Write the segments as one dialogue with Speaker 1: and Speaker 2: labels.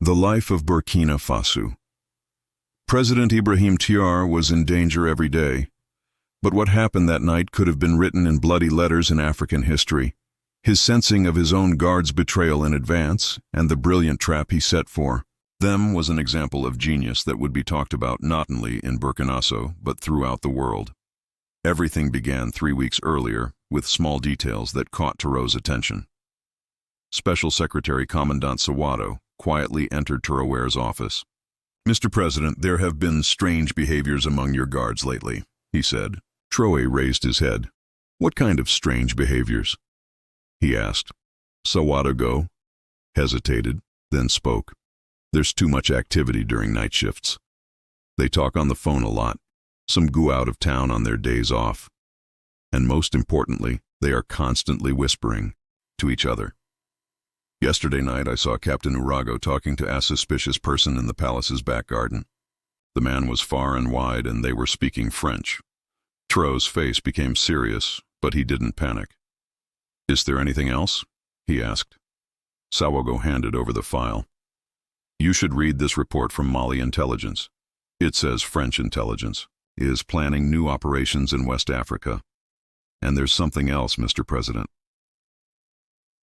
Speaker 1: The life of Burkina Faso. President Ibrahim Traoré was in danger every day, but what happened that night could have been written in bloody letters in African history. His sensing of his own guards' betrayal in advance, and the brilliant trap he set for them, was an example of genius that would be talked about not only in Burkina Faso, but throughout the world. Everything began 3 weeks earlier, with small details that caught Traoré's attention. Special Secretary Commandant Sawado quietly entered Traoré's office. "Mr. President, there have been strange behaviors among your guards lately," he said. Traoré raised his head. "What kind of strange behaviors?" he asked. Sawado hesitated, then spoke. "There's too much activity during night shifts. They talk on the phone a lot. Some go out of town on their days off. And most importantly, they are constantly whispering to each other. Yesterday night I saw Captain Urago talking to a suspicious person in the palace's back garden. The man was far and wide, and they were speaking French." Traoré's face became serious, but he didn't panic. "Is there anything else?" he asked. Sawado handed over the file. "You should read this report from Mali intelligence. It says French intelligence is planning new operations in West Africa. And there's something else, Mr. President.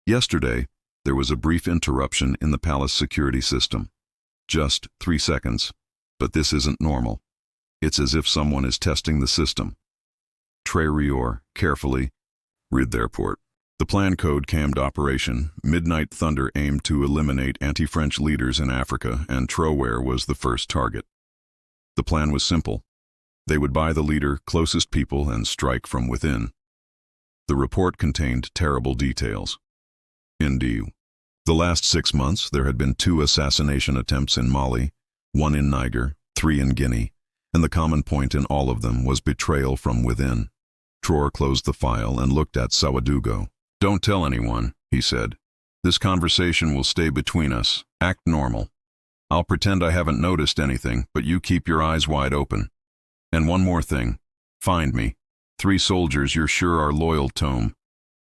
Speaker 1: Yesterday, there was a brief interruption in the palace security system. Just 3 seconds, but this isn't normal. It's as if someone is testing the system." Traoré carefully read the report. The plan code named Operation Midnight Thunder aimed to eliminate anti-French leaders in Africa, and Traoré was the first target. The plan was simple. They would buy the leader closest people and strike from within. The report contained terrible details. Indeed, the last 6 months there had been 2 assassination attempts in Mali, 1 in Niger, 3 in Guinea, and the common point in all of them was betrayal from within. Traoré closed the file and looked at Sawado. "Don't tell anyone," he said. "This conversation will stay between us. Act normal. I'll pretend I haven't noticed anything, but you keep your eyes wide open. And one more thing. Find me 3 soldiers you're sure are loyal to him.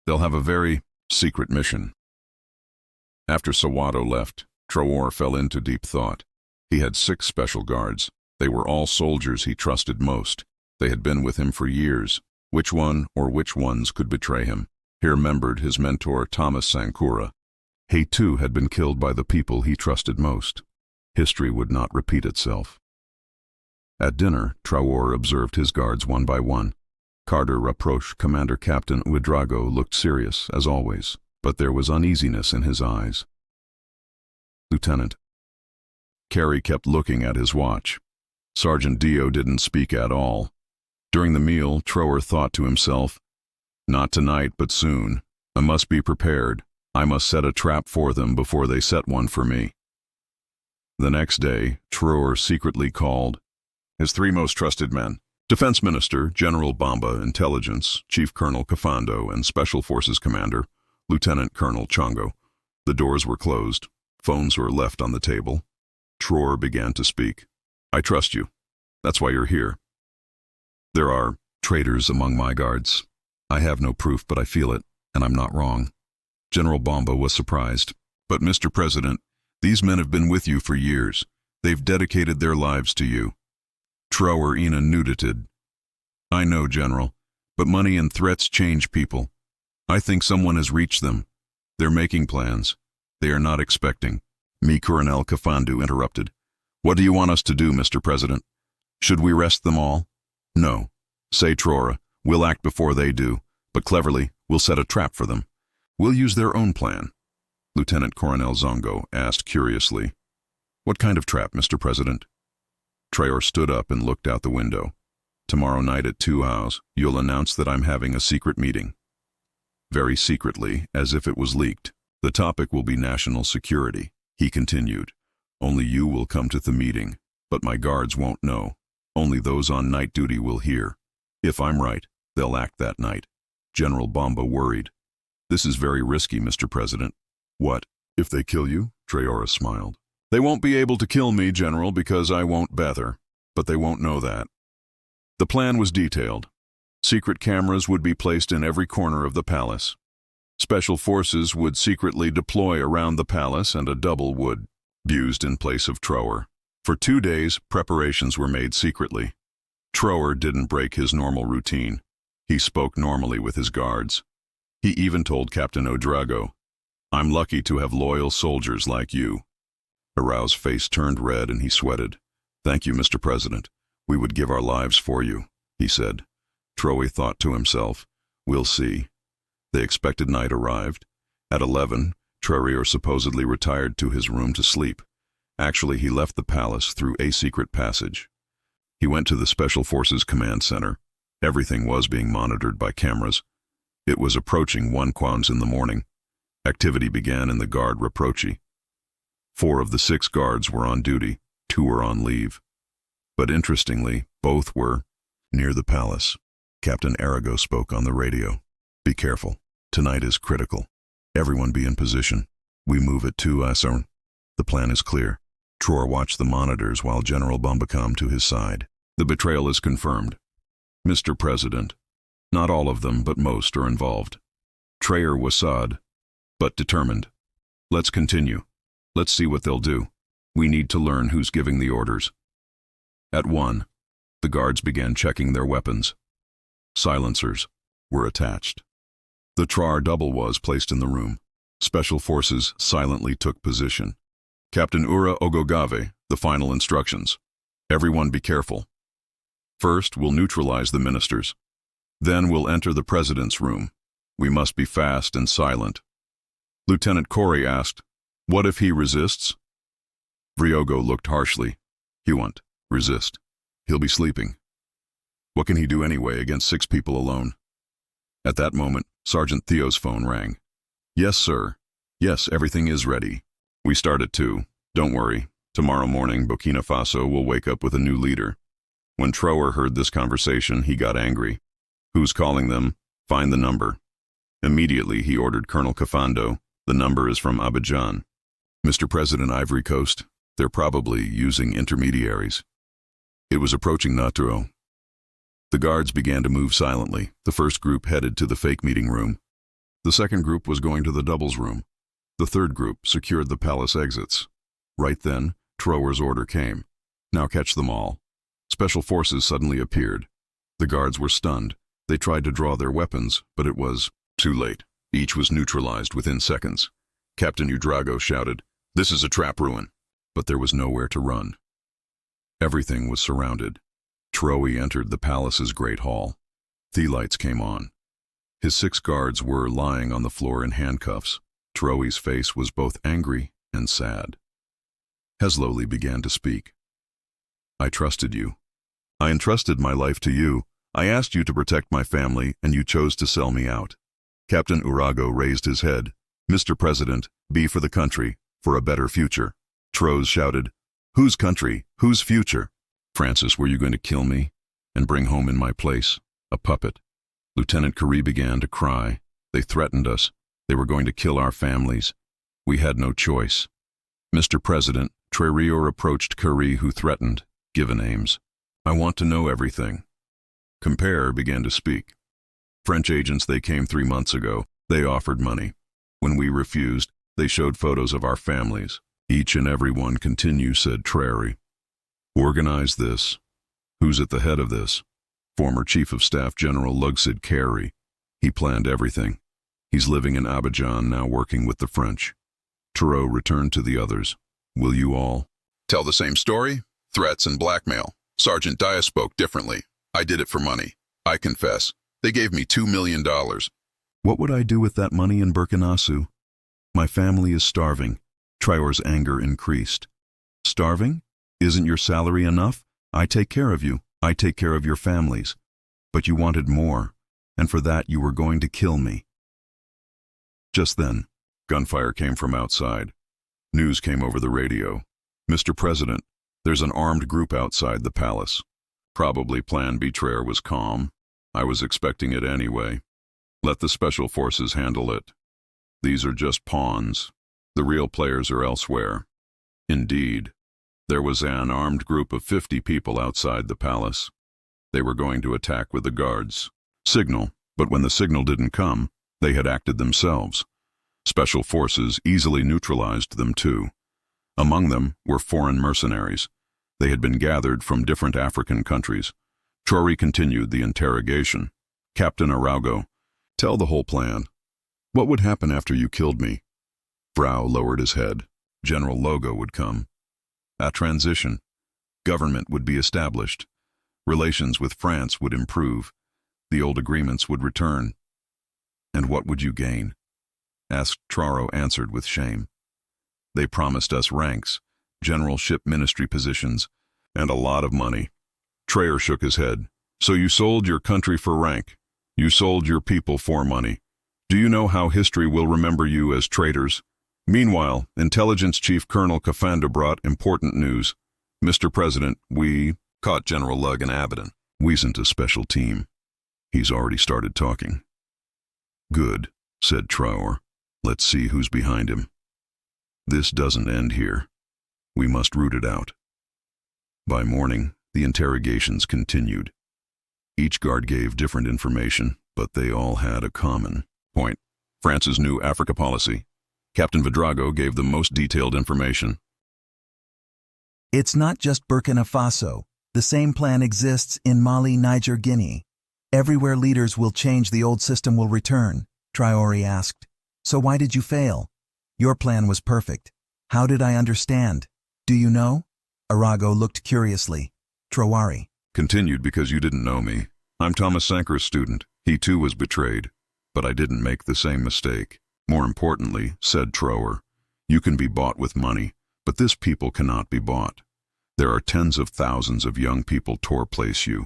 Speaker 1: They'll have a very secret mission." After Sawado left, Traoré fell into deep thought. He had 6 special guards. They were all soldiers he trusted most. They had been with him for years. Which one or which ones could betray him? He remembered his mentor Thomas Sankara. He too had been killed by the people he trusted most. History would not repeat itself. At dinner, Traoré observed his guards one by one. Carter Rapproche, Commander Captain Ouedraogo, looked serious, as always, but there was uneasiness in his eyes. "Lieutenant." Carey kept looking at his watch. Sergeant Dio didn't speak at all. During the meal, Traoré thought to himself, "Not tonight, but soon. I must be prepared. I must set a trap for them before they set one for me." The next day, Traoré secretly called his 3 most trusted men: Defense Minister General Bamba, Intelligence Chief Colonel Kafando, and Special Forces Commander Lieutenant Colonel Chongo. The doors were closed. Phones were left on the table. Traoré began to speak. "I trust you. That's why you're here. There are traitors among my guards. I have no proof, but I feel it, and I'm not wrong." General Bamba was surprised. "But, Mr. President, these men have been with you for years. They've dedicated their lives to you." Traoré nodded. "I know, General, but money and threats change people. I think someone has reached them. They're making plans. They are not expecting." Colonel Kafando interrupted. "What do you want us to do, Mr. President? Should we arrest them all?" "No. Say, Traoré, we'll act before they do, but cleverly we'll set a trap for them. We'll use their own plan." Lieutenant Colonel Zongo asked curiously. "What kind of trap, Mr. President?" Traoré stood up and looked out the window. "Tomorrow night at 2 hours, you'll announce that I'm having a secret meeting. Very secretly, as if it was leaked. The topic will be national security," he continued. "Only you will come to the meeting, but my guards won't know. Only those on night duty will hear. If I'm right, they'll act that night." General Bamba worried. "This is very risky, Mr. President." "What, if they kill you?" Traoré smiled. "They won't be able to kill me, General, because I won't bother, but they won't know that." The plan was detailed. Secret cameras would be placed in every corner of the palace. Special forces would secretly deploy around the palace, and a double would abused in place of Traoré. For 2 days, preparations were made secretly. Traoré didn't break his normal routine. He spoke normally with his guards. He even told Captain Ouedraogo, "I'm lucky to have loyal soldiers like you." Araújo's face turned red and he sweated. "Thank you, Mr. President. We would give our lives for you," he said. Traoré thought to himself, "We'll see." The expected night arrived. At 11, Traoré supposedly retired to his room to sleep. Actually, he left the palace through a secret passage. He went to the Special Forces Command Center. Everything was being monitored by cameras. It was approaching 1 in the morning. Activity began in the Guard Rapprochée. 4 of the 6 guards were on duty, 2 were on leave. But interestingly, both were near the palace. Captain Arago spoke on the radio. "Be careful. Tonight is critical. Everyone be in position. We move at 2 ASR. The plan is clear." Traoré watched the monitors while General Bombacom to his side. "The betrayal is confirmed. Mr. President, not all of them, but most are involved. Traoré was sad, but determined. Let's continue. Let's see what they'll do. We need to learn who's giving the orders." At 1, the guards began checking their weapons. Silencers were attached. The Traoré double was placed in the room. Special Forces silently took position. Captain Ouedraogo gave the final instructions. "Everyone be careful. First, we'll neutralize the ministers. Then we'll enter the president's room. We must be fast and silent." Lieutenant Corey asked, "What if he resists?" Ouedraogo looked harshly. "He won't resist. He'll be sleeping. What can he do anyway against 6 people alone?" At that moment, Sergeant Theo's phone rang. "Yes, sir. Yes, everything is ready. We start at 2. Don't worry. Tomorrow morning, Burkina Faso will wake up with a new leader." When Traoré heard this conversation, he got angry. "Who's calling them? Find the number." Immediately, he ordered Colonel Kafando. "The number is from Abidjan." "Mr. President, Ivory Coast. They're probably using intermediaries." It was approaching Naturo. The guards began to move silently. The first group headed to the fake meeting room. The second group was going to the doubles room. The third group secured the palace exits. Right then, Traoré's order came. "Now catch them all." Special Forces suddenly appeared. The guards were stunned. They tried to draw their weapons, but it was too late. Each was neutralized within seconds. Captain Ouedraogo shouted, "This is a trap ruin." But there was nowhere to run. Everything was surrounded. Traoré entered the palace's great hall. The lights came on. His 6 guards were lying on the floor in handcuffs. Traoré's face was both angry and sad. He slowly began to speak. "I trusted you. I entrusted my life to you. I asked you to protect my family, and you chose to sell me out." Captain Ouedraogo raised his head. "Mr. President, be for the country, for a better future." Traoré shouted, "Whose country? Whose future?" "Francis, were you going to kill me and bring home in my place a puppet?" Lieutenant Corey began to cry. "They threatened us. They were going to kill our families. We had no choice." "Mr. President," Traoré approached Corey, who threatened, "Give names. I want to know everything." Compere began to speak. "French agents, they came 3 months ago. They offered money. When we refused, they showed photos of our families. Each and every one continue," said Traoré. "Organize this. Who's at the head of this?" "Former Chief of Staff General Lugsid Carey. He planned everything. He's living in Abidjan now, working with the French." Traoré returned to the others. "Will you all tell the same story? Threats and blackmail. Sergeant Dia spoke differently. I did it for money. I confess. They gave me $2 million. "What would I do with that money in Burkina Faso? My family is starving." Traoré's anger increased. "Starving? Isn't your salary enough? I take care of you. I take care of your families. But you wanted more, and for that you were going to kill me." Just then, gunfire came from outside. News came over the radio. "Mr. President, there's an armed group outside the palace." Probably Plan B. Traoré was calm. "I was expecting it anyway. Let the Special Forces handle it. These are just pawns. The real players are elsewhere." Indeed, there was an armed group of 50 people outside the palace. They were going to attack with the guards. Signal, but when the signal didn't come, they had acted themselves. Special Forces easily neutralized them too. Among them were foreign mercenaries. They had been gathered from different African countries. Traoré continued the interrogation. Captain Arago, tell the whole plan. What would happen after you killed me? Frau lowered his head. General Logo would come. A transition. Government would be established. Relations with France would improve. The old agreements would return. And what would you gain? Asked Traoré, answered with shame. They promised us ranks, generalship ministry positions, and a lot of money. Traoré shook his head. So you sold your country for rank. You sold your people for money. Do you know how history will remember you as traitors? Meanwhile, Intelligence Chief Colonel Kafanda brought important news. Mr. President, we caught General Lug in Abaddon. We sent a special team. He's already started talking. Good, said Traoré. Let's see who's behind him. This doesn't end here. We must root it out. By morning, the interrogations continued. Each guard gave different information, but they all had a common point. France's new Africa policy. Captain Vidrago gave the most detailed information.
Speaker 2: It's not just Burkina Faso. The same plan exists in Mali, Niger, Guinea. Everywhere leaders will change, the old system will return, Traoré asked. So why did you fail? Your plan was perfect. How did I understand? Do you know? Arago looked curiously. Traoré
Speaker 1: Continued because you didn't know me. I'm Thomas Sankar's student. He too was betrayed. But I didn't make the same mistake. More importantly, said Traoré, you can be bought with money, but this people cannot be bought. There are tens of thousands of young people to replace you,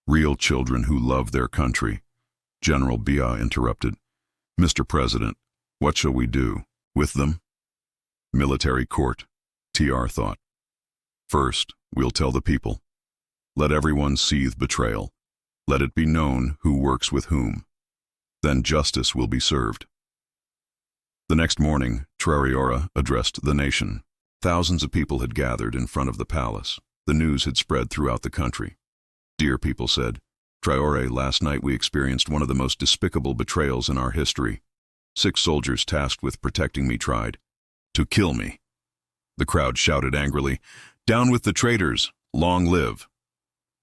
Speaker 1: real children who love their country. General Bia interrupted. Mr. President, what shall we do with them? Military court, TR thought. First, we'll tell the people. Let everyone seethe betrayal. Let it be known who works with whom. Then justice will be served. The next morning, Traoré addressed the nation. Thousands of people had gathered in front of the palace. The news had spread throughout the country. Dear people said, Traoré, last night we experienced one of the most despicable betrayals in our history. 6 soldiers tasked with protecting me tried to kill me. The crowd shouted angrily, down with the traitors, long live.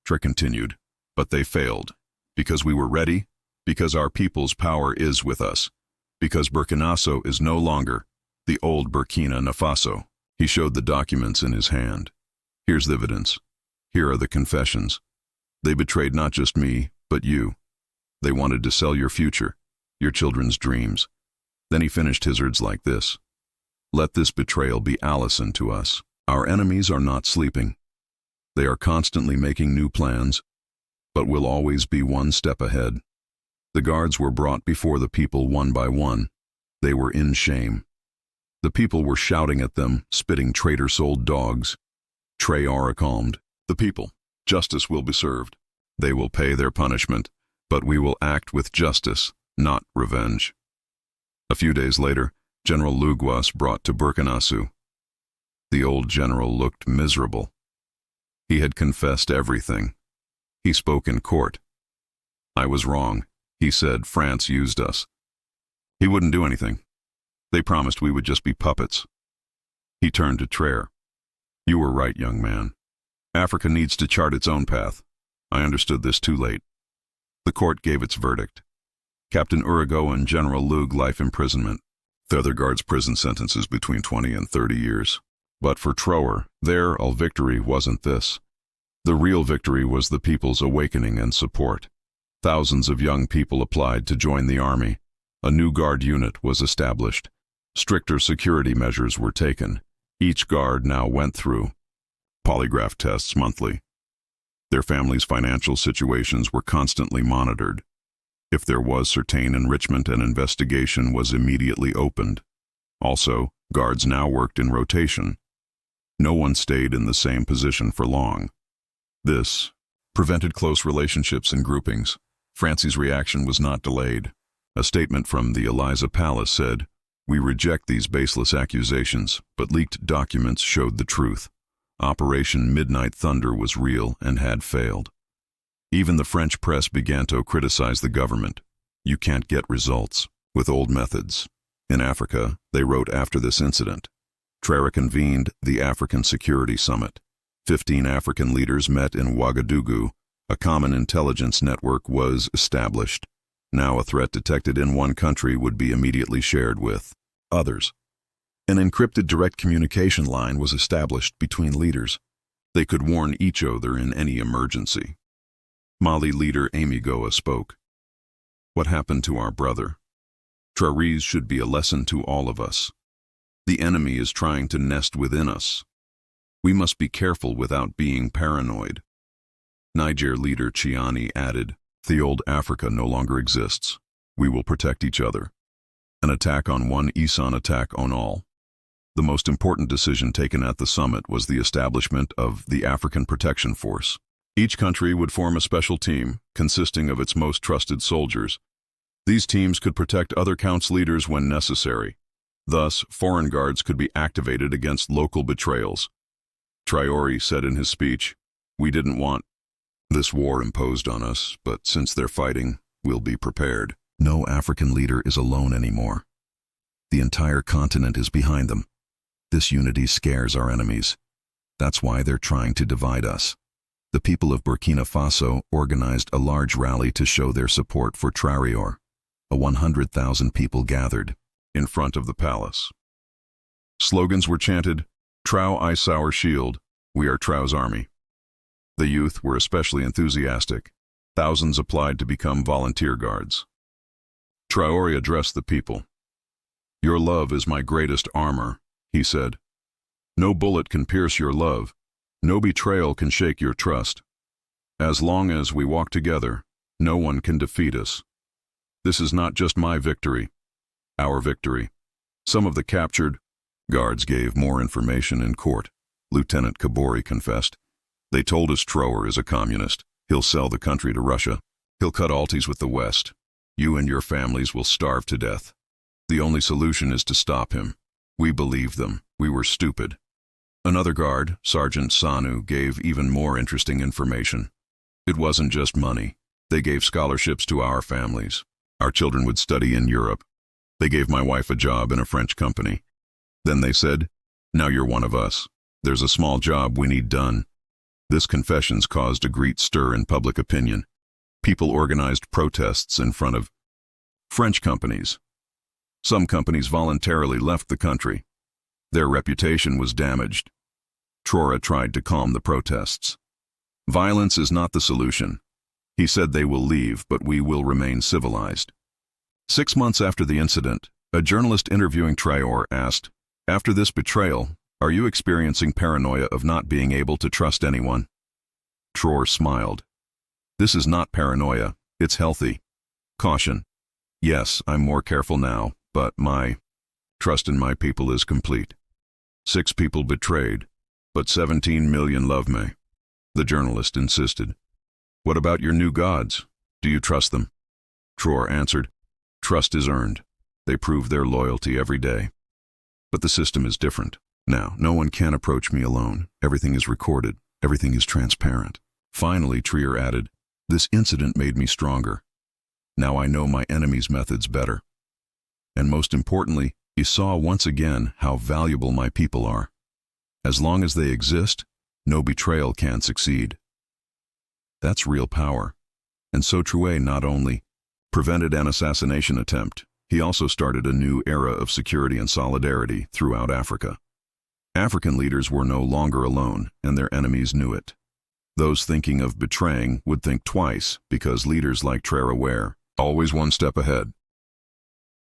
Speaker 1: Tra continued, but they failed, because we were ready, because our people's power is with us, because Burkina Faso is no longer the old Burkina Faso. He showed the documents in his hand. Here's the evidence. Here are the confessions. They betrayed not just me, but you. They wanted to sell your future, your children's dreams. Then he finished his words like this. Let this betrayal be Allison to us. Our enemies are not sleeping. They are constantly making new plans, but will always be one step ahead. The guards were brought before the people one by one. They were in shame. The people were shouting at them, spitting traitor-souled dogs. Traoré calmed. The people. Justice will be served. They will pay their punishment, but we will act with justice, not revenge. A few days later, General Lug was brought to Burkina Faso. The old general looked miserable. He had confessed everything. He spoke in court. I was wrong. He said France used us. He wouldn't do anything. They promised we would just be puppets. He turned to Traoré. You were right, young man. Africa needs to chart its own path. I understood this too late. The court gave its verdict. Captain Arago and General Lug life imprisonment. The other guards' prison sentences between 20 and 30 years. But for Traoré, their all victory wasn't this. The real victory was the people's awakening and support. Thousands of young people applied to join the army. A new guard unit was established. Stricter security measures were taken. Each guard now went through polygraph tests monthly. Their families' financial situations were constantly monitored. If there was certain enrichment, an investigation was immediately opened. Also, guards now worked in rotation. No one stayed in the same position for long. This prevented close relationships and groupings. France's reaction was not delayed. A statement from the Eliza Palace said, "We reject these baseless accusations, but leaked documents showed the truth. Operation Midnight Thunder was real and had failed." Even the French press began to criticize the government. You can't get results with old methods. In Africa, they wrote after this incident, Traoré convened the African Security Summit. 15 African leaders met in Ouagadougou. A common intelligence network was established. Now a threat detected in one country would be immediately shared with others. An encrypted direct communication line was established between leaders. They could warn each other in any emergency. Mali leader Amy Goa spoke. What happened to our brother? Traoré should be a lesson to all of us. The enemy is trying to nest within us. We must be careful without being paranoid. Niger leader Chiani added, the old Africa no longer exists. We will protect each other. An attack on one is an attack on all. The most important decision taken at the summit was the establishment of the African Protection Force. Each country would form a special team consisting of its most trusted soldiers. These teams could protect other counts' leaders when necessary. Thus, foreign guards could be activated against local betrayals. Traoré said in his speech, we didn't want this war imposed on us, but since they're fighting, we'll be prepared. No African leader is alone anymore. The entire continent is behind them. This unity scares our enemies. That's why they're trying to divide us. The people of Burkina Faso organized a large rally to show their support for Traoré. 100,000 people gathered in front of the palace. Slogans were chanted, Trao is our shield, we are Trao's army. The youth were especially enthusiastic. Thousands applied to become volunteer guards. Traoré addressed the people. Your love is my greatest armor, he said. No bullet can pierce your love. No betrayal can shake your trust. As long as we walk together, no one can defeat us. This is not just my victory, our victory. Some of the captured guards gave more information in court. Lieutenant Kabori confessed. They told us Traoré is a communist. He'll sell the country to Russia. He'll cut alties with the West. You and your families will starve to death. The only solution is to stop him. We believed them. We were stupid. Another guard, Sergeant Sanu, gave even more interesting information. It wasn't just money. They gave scholarships to our families. Our children would study in Europe. They gave my wife a job in a French company. Then they said, now you're one of us. There's a small job we need done. This confessions caused a great stir in public opinion. People organized protests in front of French companies. Some companies voluntarily left the country. Their reputation was damaged. Traoré tried to calm the protests. Violence is not the solution. He said they will leave, but we will remain civilized. 6 months after the incident, a journalist interviewing Traoré asked, after this betrayal, are you experiencing paranoia of not being able to trust anyone? Traoré smiled. This is not paranoia, it's healthy. Caution. Yes, I'm more careful now, but my trust in my people is complete. 6 people betrayed, but 17 million love me. The journalist insisted. What about your new gods? Do you trust them? Traoré answered, trust is earned. They prove their loyalty every day. But the system is different. Now, no one can approach me alone. Everything is recorded. Everything is transparent. Finally, Traoré added, this incident made me stronger. Now I know my enemy's methods better. And most importantly, he saw once again how valuable my people are. As long as they exist, no betrayal can succeed. That's real power. And so Traoré not only prevented an assassination attempt, he also started a new era of security and solidarity throughout Africa. African leaders were no longer alone, and their enemies knew it. Those thinking of betraying would think twice, because leaders like Traoré were always one step ahead.